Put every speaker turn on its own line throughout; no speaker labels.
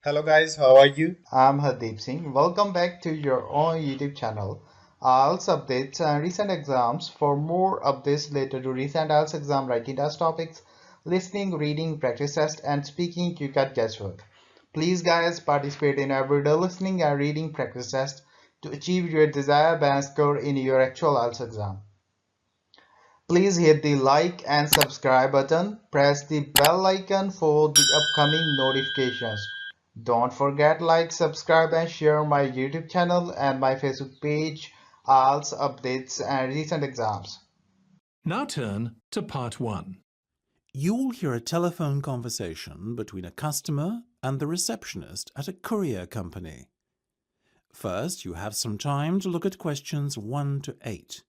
Hello guys, how are you?
I'm Hardeep Singh. Welcome back to your own YouTube channel. IELTS updates and recent exams. For more updates related to recent IELTS exam writing test topics, listening, reading, practice test, and speaking, you got guesswork. Please, guys, participate in everyday listening and reading practice test to achieve your desired band score in your actual IELTS exam. Please hit the like and subscribe button. Press the bell icon for the upcoming notifications. Don't forget like, subscribe and share my YouTube channel and my Facebook page, IELTS updates and recent exams.
Now turn to part 1.
You will hear a telephone conversation between a customer and the receptionist at a courier company. First, you have some time to look at questions 1 to 8.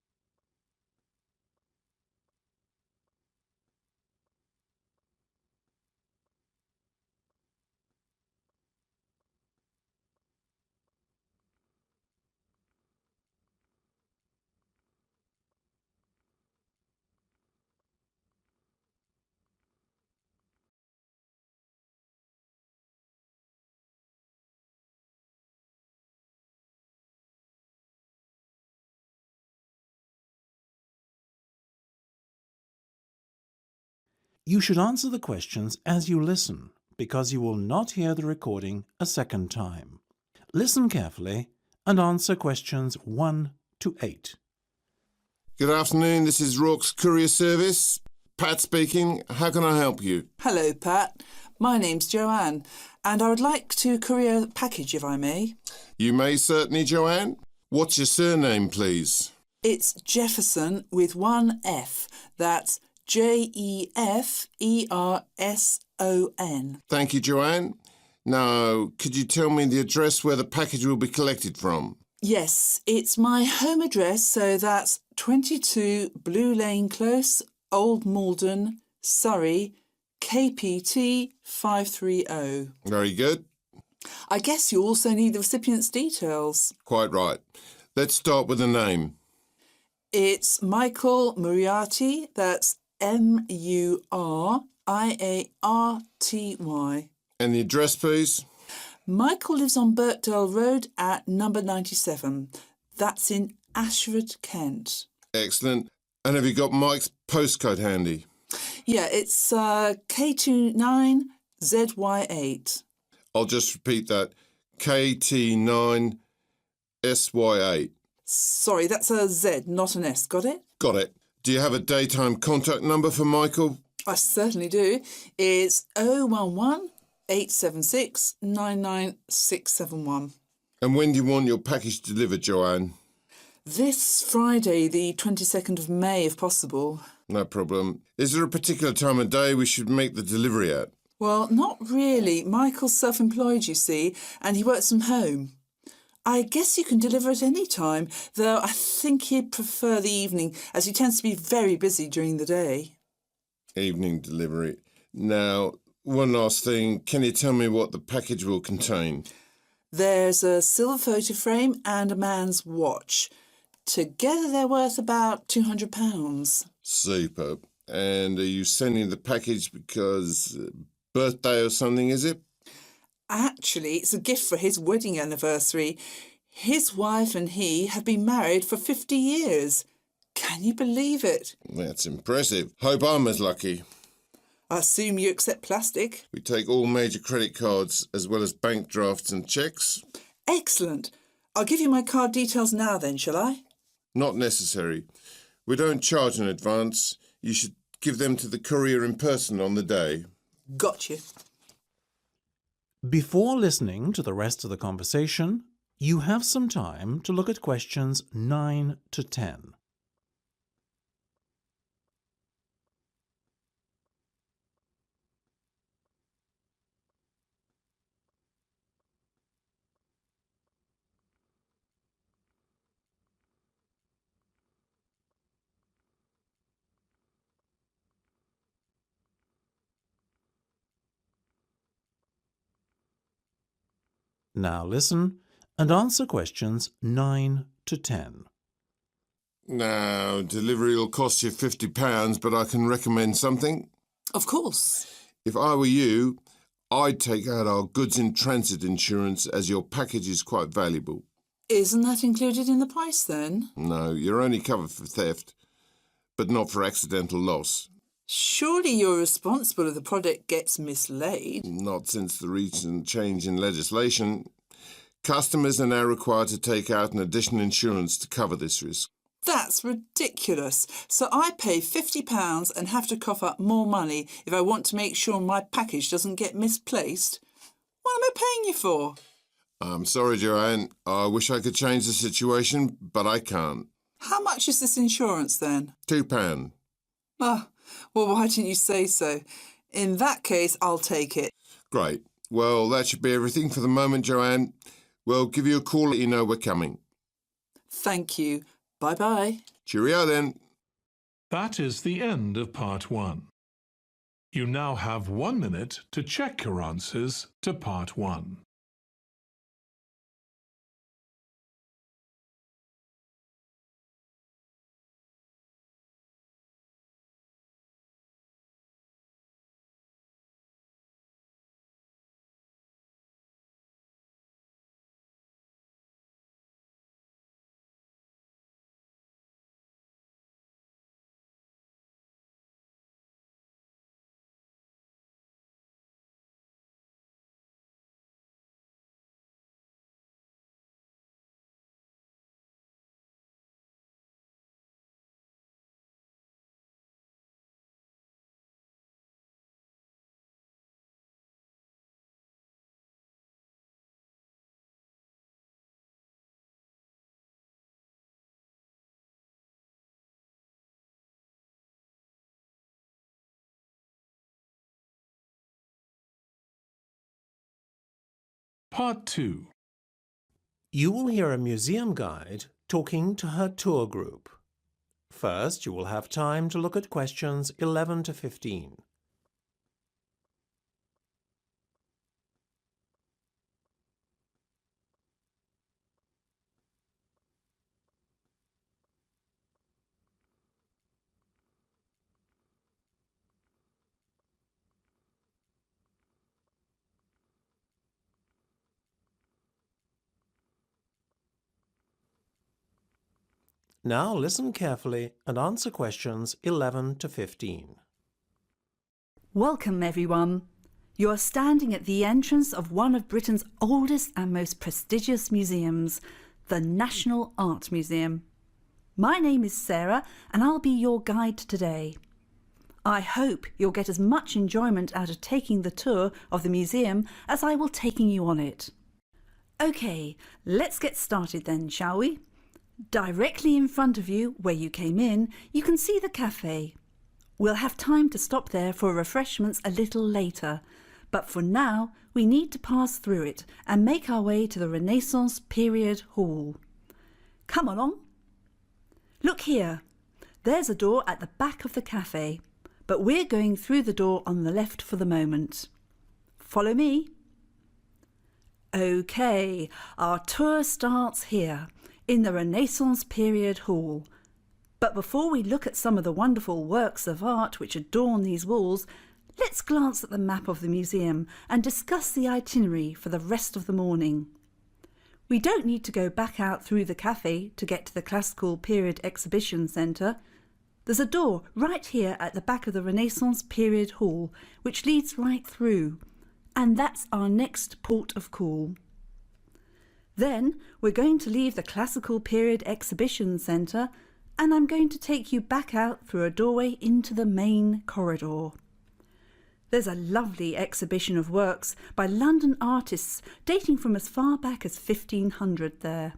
You should answer the questions as you listen, because you will not hear the recording a second time. Listen carefully and answer questions 1 to 8.
Good afternoon, this is Rourke's Courier Service. Pat speaking. How can I help you?
Hello, Pat. My name's Joanne, and I would like to courier a package, if I may.
You may certainly, Joanne. What's your surname, please?
It's Jefferson with one F. That's Jefferson.
Thank you, Joanne. Now, could you tell me the address where the package will be collected from?
Yes, it's my home address, so that's 22 Blue Lane Close, Old Malden, Surrey, KPT 530.
Very good.
I guess you also need the recipient's details.
Quite right. Let's start with the name.
It's Michael Moriarty, that's Muriarty.
And the address, please?
Michael lives on Birkdale Road at number 97. That's in Ashford, Kent.
Excellent. And have you got Mike's postcode handy?
Yeah, it's K29ZY8.
I'll just repeat that. KT9SY8.
Sorry, that's a Z, not an S. Got it?
Got it. Do you have a daytime contact number for Michael?
I certainly do. It's 011 876 99671.
And when do you want your package delivered, Joanne?
This Friday, the 22nd of May, if possible.
No problem. Is there a particular time of day we should make the delivery at?
Well, not really. Michael's self-employed, you see, and he works from home. I guess you can deliver at any time, though I think he'd prefer the evening, as he tends to be very busy during the day.
Evening delivery. Now, one last thing. Can you tell me what the package will contain?
There's a silver photo frame and a man's watch. Together they're worth about £200.
Superb. And are you sending the package because birthday or something, is it?
Actually, it's a gift for his wedding anniversary. His wife and he have been married for 50 years. Can you believe it?
That's impressive. Hope I'm as lucky.
I assume you accept plastic.
We take all major credit cards as well as bank drafts and cheques.
Excellent. I'll give you my card details now then, shall I?
Not necessary. We don't charge in advance. You should give them to the courier in person on the day.
Got you.
Before listening to the rest of the conversation, you have some time to look at questions 9 to 10. Now listen and answer questions 9 to 10.
Now, delivery will cost you £50, but I can recommend something.
Of course.
If I were you, I'd take out our goods in transit insurance as your package is quite valuable.
Isn't that included in the price then?
No, you're only covered for theft, but not for accidental loss.
Surely you're responsible if the product gets mislaid.
Not since the recent change in legislation. Customers are now required to take out an additional insurance to cover this risk.
That's ridiculous. So I pay £50 and have to cough up more money if I want to make sure my package doesn't get misplaced? What am I paying you for?
I'm sorry, Joanne. I wish I could change the situation, but I can't.
How much is this insurance then?
£2.
Ah, well, why didn't you say so? In that case, I'll take it.
Great. Well, that should be everything for the moment, Joanne. We'll give you a call, let you know we're coming.
Thank you. Bye-bye.
Cheerio then.
That is the end of part 1. You now have 1 minute to check your answers to part 1. Part 2.
You will hear a museum guide talking to her tour group. First, you will have time to look at questions 11 to 15. Now listen carefully and answer questions 11 to 15.
Welcome everyone. You are standing at the entrance of one of Britain's oldest and most prestigious museums, the National Art Museum. My name is Sarah and I'll be your guide today. I hope you'll get as much enjoyment out of taking the tour of the museum as I will taking you on it. OK, let's get started then, shall we? Directly in front of you, where you came in, you can see the cafe. We'll have time to stop there for refreshments a little later, but for now we need to pass through it and make our way to the Renaissance Period Hall. Come along. Look here. There's a door at the back of the cafe, but we're going through the door on the left for the moment. Follow me. OK, our tour starts here, in the Renaissance Period Hall. But before we look at some of the wonderful works of art which adorn these walls, let's glance at the map of the museum and discuss the itinerary for the rest of the morning. We don't need to go back out through the cafe to get to the Classical Period Exhibition Centre. There's a door right here at the back of the Renaissance Period Hall which leads right through, and that's our next port of call. Then we're going to leave the Classical Period Exhibition Centre and I'm going to take you back out through a doorway into the main corridor. There's a lovely exhibition of works by London artists dating from as far back as 1500 there.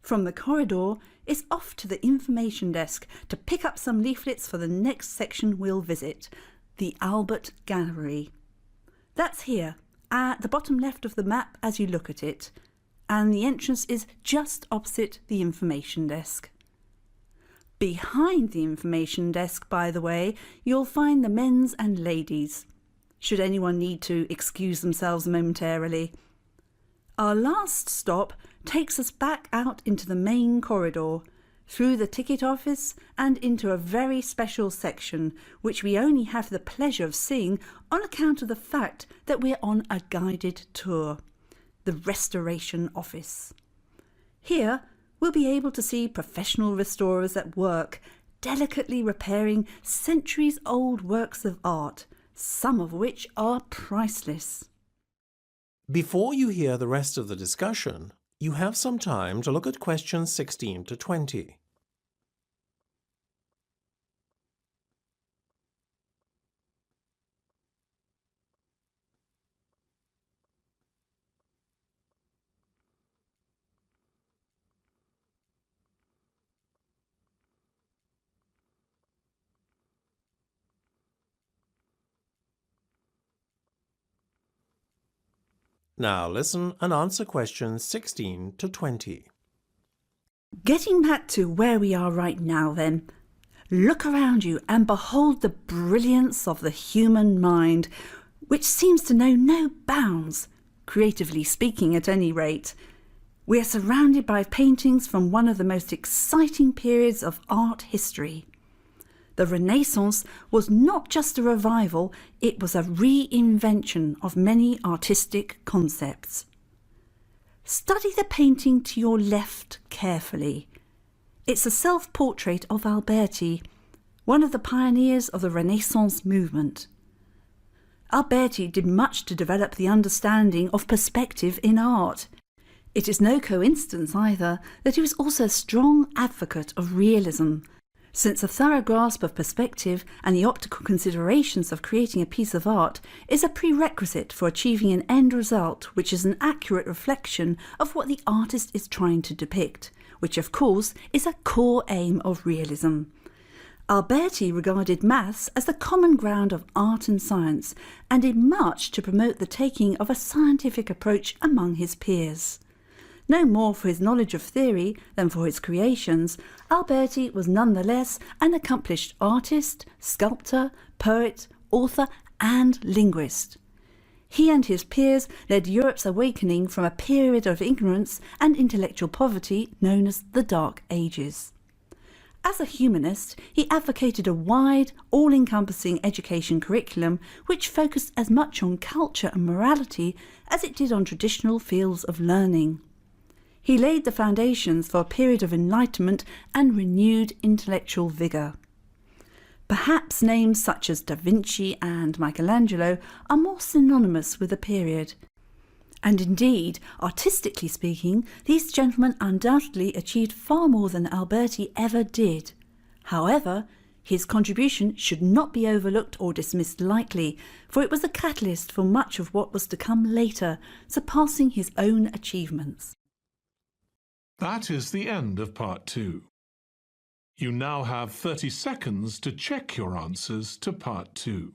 From the corridor, it's off to the information desk to pick up some leaflets for the next section we'll visit, the Albert Gallery. That's here, at the bottom left of the map as you look at it, and the entrance is just opposite the information desk. Behind the information desk, by the way, you'll find the men's and ladies, should anyone need to excuse themselves momentarily. Our last stop takes us back out into the main corridor, through the ticket office and into a very special section which we only have the pleasure of seeing on account of the fact that we're on a guided tour, the Restoration Office. Here we'll be able to see professional restorers at work, delicately repairing centuries-old works of art, some of which are priceless.
Before you hear the rest of the discussion, you have some time to look at questions 16 to 20. Now listen and answer questions 16 to 20.
Getting back to where we are right now then, look around you and behold the brilliance of the human mind, which seems to know no bounds, creatively speaking at any rate. We are surrounded by paintings from one of the most exciting periods of art history. The Renaissance was not just a revival, it was a reinvention of many artistic concepts. Study the painting to your left carefully. It's a self-portrait of Alberti, one of the pioneers of the Renaissance movement. Alberti did much to develop the understanding of perspective in art. It is no coincidence either that he was also a strong advocate of realism, since a thorough grasp of perspective and the optical considerations of creating a piece of art is a prerequisite for achieving an end result which is an accurate reflection of what the artist is trying to depict, which of course is a core aim of realism. Alberti regarded maths as the common ground of art and science and did much to promote the taking of a scientific approach among his peers. No more for his knowledge of theory than for his creations, Alberti was nonetheless an accomplished artist, sculptor, poet, author and linguist. He and his peers led Europe's awakening from a period of ignorance and intellectual poverty known as the Dark Ages. As a humanist, he advocated a wide, all-encompassing education curriculum which focused as much on culture and morality as it did on traditional fields of learning. He laid the foundations for a period of enlightenment and renewed intellectual vigour. Perhaps names such as Da Vinci and Michelangelo are more synonymous with the period. And indeed, artistically speaking, these gentlemen undoubtedly achieved far more than Alberti ever did. However, his contribution should not be overlooked or dismissed lightly, for it was a catalyst for much of what was to come later, surpassing his own achievements.
That is the end of part 2. You now have 30 seconds to check your answers to part 2.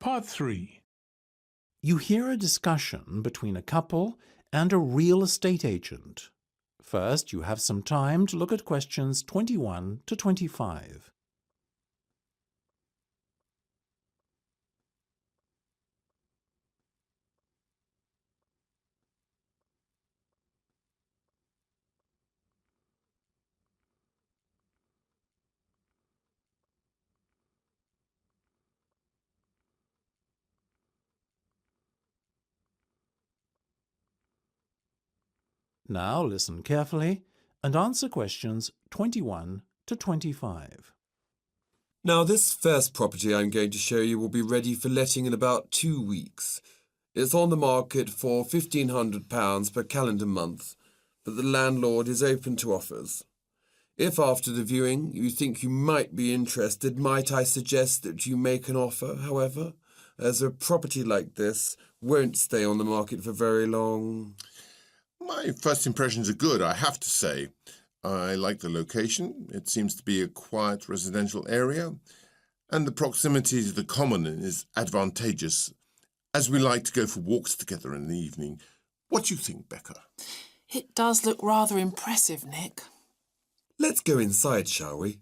Part 3.
You hear a discussion between a couple and a real estate agent. First, you have some time to look at questions 21 to 25. Now listen carefully and answer questions 21 to 25.
Now, this first property I'm going to show you will be ready for letting in about 2 weeks. It's on the market for £1,500 per calendar month, but the landlord is open to offers. If after the viewing you think you might be interested, might I suggest that you make an offer, however, as a property like this won't stay on the market for very long?
My first impressions are good, I have to say. I like the location. It seems to be a quiet residential area, and the proximity to the common is advantageous, as we like to go for walks together in the evening. What do you think, Becca?
It does look rather impressive, Nick.
Let's go inside, shall we?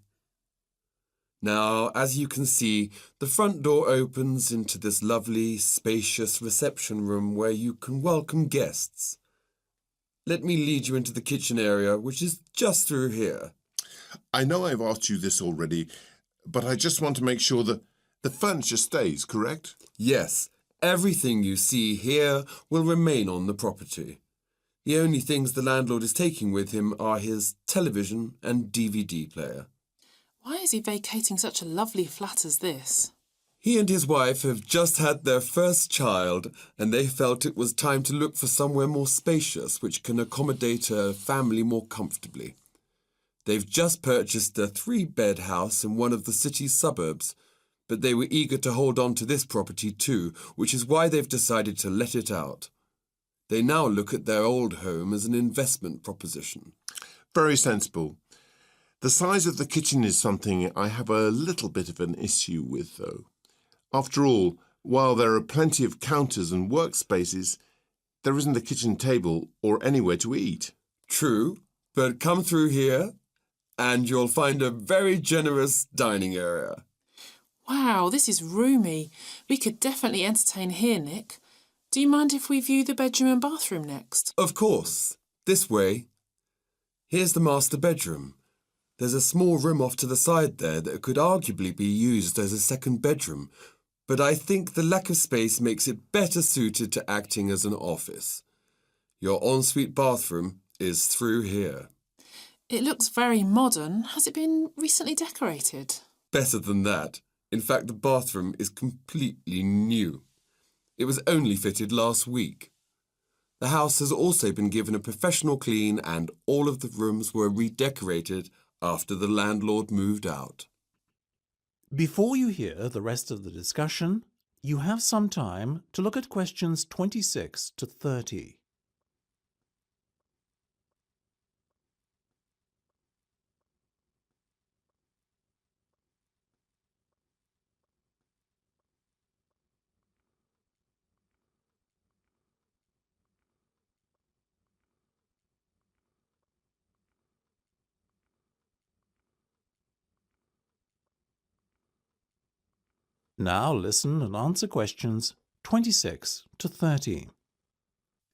Now, as you can see, the front door opens into this lovely, spacious reception room where you can welcome guests. Let me lead you into the kitchen area, which is just through here.
I know I've asked you this already, but I just want to make sure that the furniture stays, correct?
Yes, everything you see here will remain on the property. The only things the landlord is taking with him are his television and DVD player.
Why is he vacating such a lovely flat as this?
He and his wife have just had their first child, and they felt it was time to look for somewhere more spacious which can accommodate a family more comfortably. They've just purchased a 3-bed house in one of the city's suburbs, but they were eager to hold on to this property too, which is why they've decided to let it out. They now look at their old home as an investment proposition.
Very sensible. The size of the kitchen is something I have a little bit of an issue with, though. After all, while there are plenty of counters and workspaces, there isn't a kitchen table or anywhere to eat.
True, but come through here and you'll find a very generous dining area.
Wow, this is roomy. We could definitely entertain here, Nick. Do you mind if we view the bedroom and bathroom next?
Of course. This way. Here's the master bedroom. There's a small room off to the side there that could arguably be used as a second bedroom, but I think the lack of space makes it better suited to acting as an office. Your ensuite bathroom is through here.
It looks very modern. Has it been recently decorated?
Better than that. In fact, the bathroom is completely new. It was only fitted last week. The house has also been given a professional clean and all of the rooms were redecorated after the landlord moved out.
Before you hear the rest of the discussion, you have some time to look at questions 26 to 30. Now listen and answer questions 26 to 30.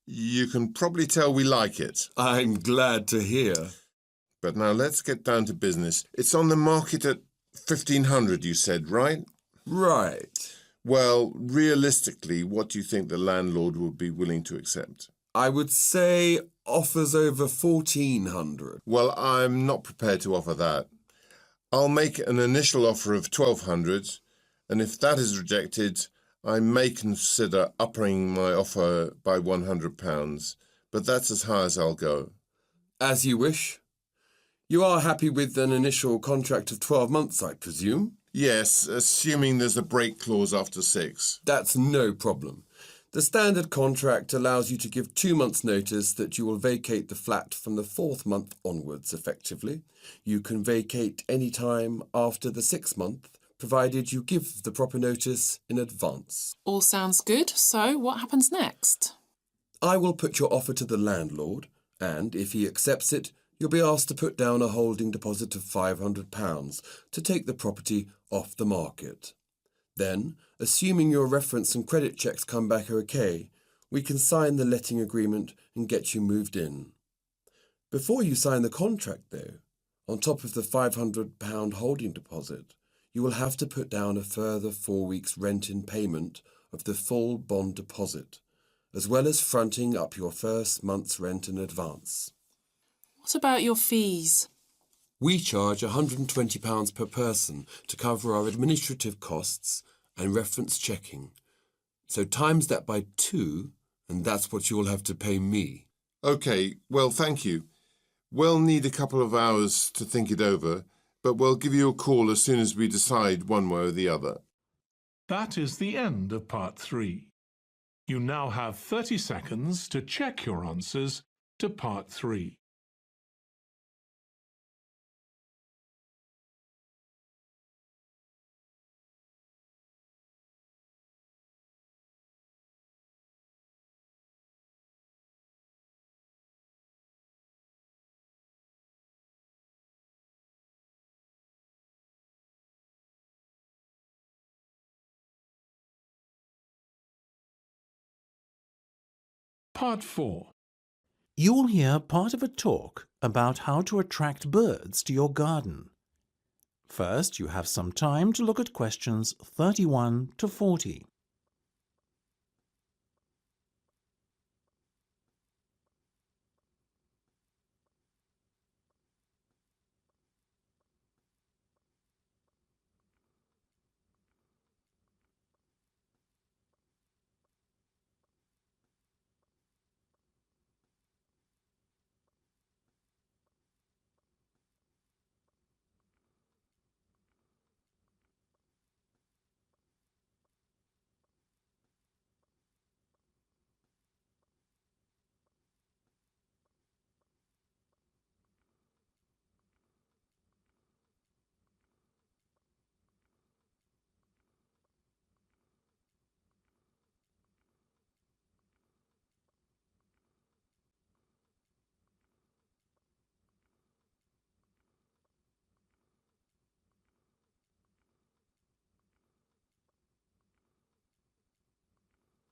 You can probably tell we like it.
I'm glad to hear.
But now let's get down to business. It's on the market at 1,500, you said, right?
Right.
Well, realistically, what do you think the landlord would be willing to accept?
I would say offers over 1,400.
Well, I'm not prepared to offer that. I'll make an initial offer of 1,200, and if that is rejected, I may consider upping my offer by £100, but that's as high as I'll go.
As you wish. You are happy with an initial contract of 12 months, I presume?
Yes, assuming there's a break clause after 6.
That's no problem. The standard contract allows you to give 2 months' notice that you will vacate the flat from the 4th month onwards, effectively. You can vacate any time after the 6th month, provided you give the proper notice in advance.
All sounds good. So what happens next?
I will put your offer to the landlord, and if he accepts it, you'll be asked to put down a holding deposit of £500 to take the property off the market. Then, assuming your reference and credit checks come back okay, we can sign the letting agreement and get you moved in. Before you sign the contract, though, on top of the £500 holding deposit, you will have to put down a further 4 weeks' rent in payment of the full bond deposit, as well as fronting up your first month's rent in advance.
What about your fees?
We charge £120 per person to cover our administrative costs and reference checking. So times that by 2, and that's what you'll have to pay me.
OK, well, thank you. We'll need a couple of hours to think it over, but we'll give you a call as soon as we decide one way or the other.
That is the end of part 3. You now have 30 seconds to check your answers to part 3. Part 4.
You'll hear part of a talk about how to attract birds to your garden. First, you have some time to look at questions 31 to 40.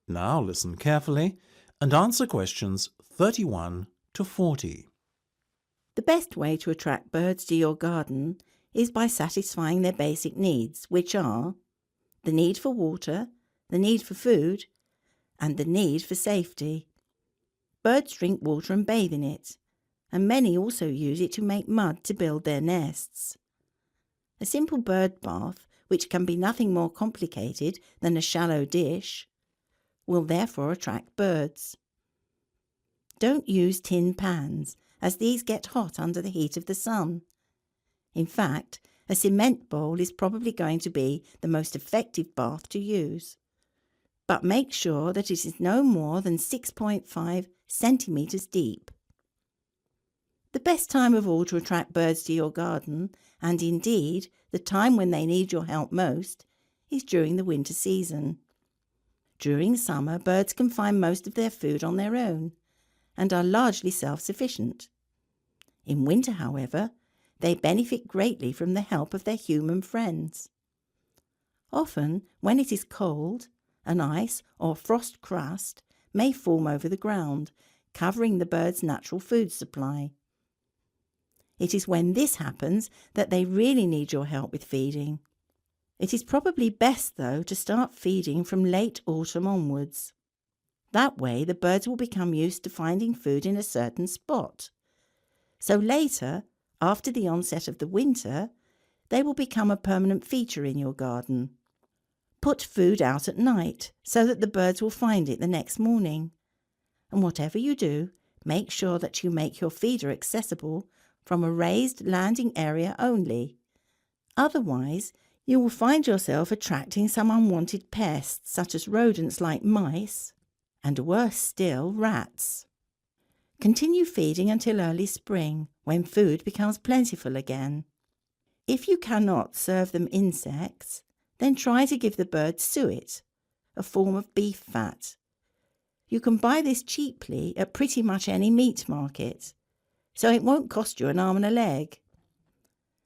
Now listen carefully and answer questions 31 to 40.
The best way to attract birds to your garden is by satisfying their basic needs, which are the need for water, the need for food, and the need for safety. Birds drink water and bathe in it, and many also use it to make mud to build their nests. A simple bird bath, which can be nothing more complicated than a shallow dish, will therefore attract birds. Don't use tin pans, as these get hot under the heat of the sun. In fact, a cement bowl is probably going to be the most effective bath to use. But make sure that it is no more than 6.5 centimetres deep. The best time of all to attract birds to your garden, and indeed the time when they need your help most, is during the winter season. During summer, birds can find most of their food on their own and are largely self-sufficient. In winter, however, they benefit greatly from the help of their human friends. Often, when it is cold, an ice or frost crust may form over the ground, covering the birds' natural food supply. It is when this happens that they really need your help with feeding. It is probably best, though, to start feeding from late autumn onwards. That way the birds will become used to finding food in a certain spot. So later, after the onset of the winter, they will become a permanent feature in your garden. Put food out at night so that the birds will find it the next morning. And whatever you do, make sure that you make your feeder accessible from a raised landing area only. Otherwise, you will find yourself attracting some unwanted pests such as rodents like mice and, worse still, rats. Continue feeding until early spring, when food becomes plentiful again. If you cannot serve them insects, then try to give the birds suet, a form of beef fat. You can buy this cheaply at pretty much any meat market, so it won't cost you an arm and a leg.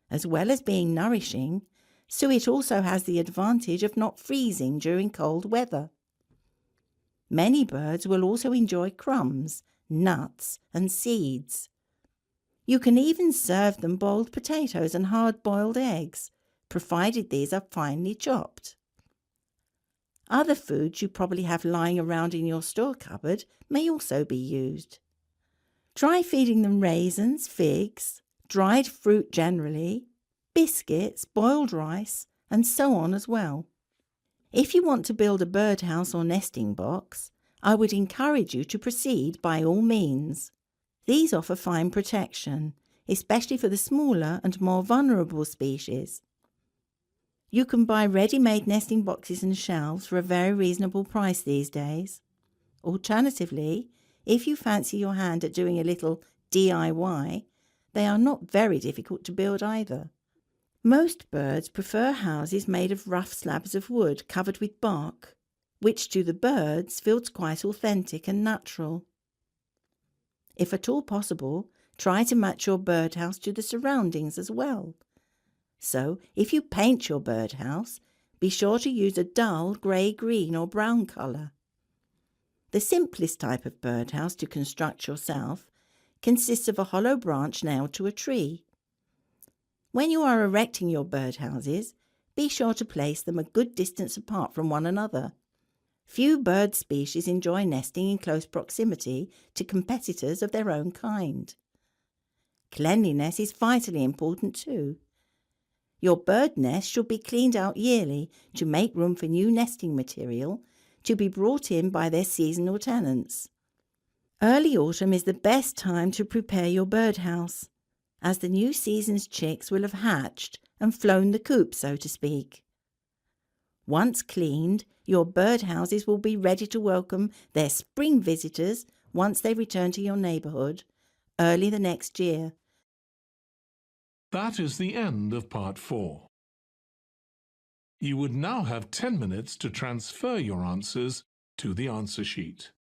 As well as being nourishing, suet also has the advantage of not freezing during cold weather. Many birds will also enjoy crumbs, nuts, and seeds. You can even serve them boiled potatoes and hard-boiled eggs, provided these are finely chopped. Other foods you probably have lying around in your store cupboard may also be used. Try feeding them raisins, figs, dried fruit generally, biscuits, boiled rice, and so on as well. If you want to build a birdhouse or nesting box, I would encourage you to proceed by all means. These offer fine protection, especially for the smaller and more vulnerable species. You can buy ready-made nesting boxes and shelves for a very reasonable price these days. Alternatively, if you fancy your hand at doing a little DIY, they are not very difficult to build either. Most birds prefer houses made of rough slabs of wood covered with bark, which to the birds feels quite authentic and natural. If at all possible, try to match your birdhouse to the surroundings as well. So, if you paint your birdhouse, be sure to use a dull grey-green or brown colour. The simplest type of birdhouse to construct yourself consists of a hollow branch nailed to a tree. When you are erecting your birdhouses, be sure to place them a good distance apart from one another. Few bird species enjoy nesting in close proximity to competitors of their own kind. Cleanliness is vitally important too. Your bird nest should be cleaned out yearly to make room for new nesting material to be brought in by their seasonal tenants. Early autumn is the best time to prepare your birdhouse, as the new season's chicks will have hatched and flown the coop, so to speak. Once cleaned, your birdhouses will be ready to welcome their spring visitors once they return to your neighbourhood early the next year.
That is the end of part 4. You would now have 10 minutes to transfer your answers to the answer sheet.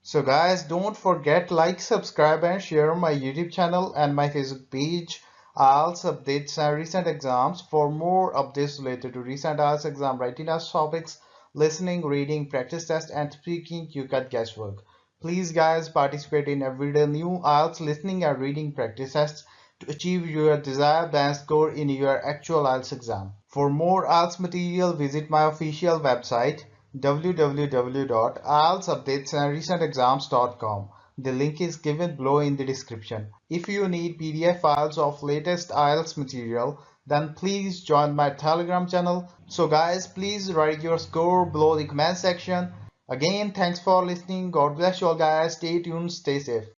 So guys, don't forget like, subscribe and share my YouTube channel and my Facebook page. IELTS updates and recent exams. For more updates related to recent IELTS exam writing as topics, listening, reading, practice test and speaking, you got guesswork. Please guys, participate in everyday new IELTS listening and reading practice tests to achieve your desired band score in your actual IELTS exam. For more IELTS material, visit my official website www.ieltsupdatesandrecentexams.com. The link is given below in the description. If you need PDF files of latest IELTS material, then please join my Telegram channel. So guys, please write your score below the comment section. Again, thanks for listening. God bless you all guys. Stay tuned, stay safe.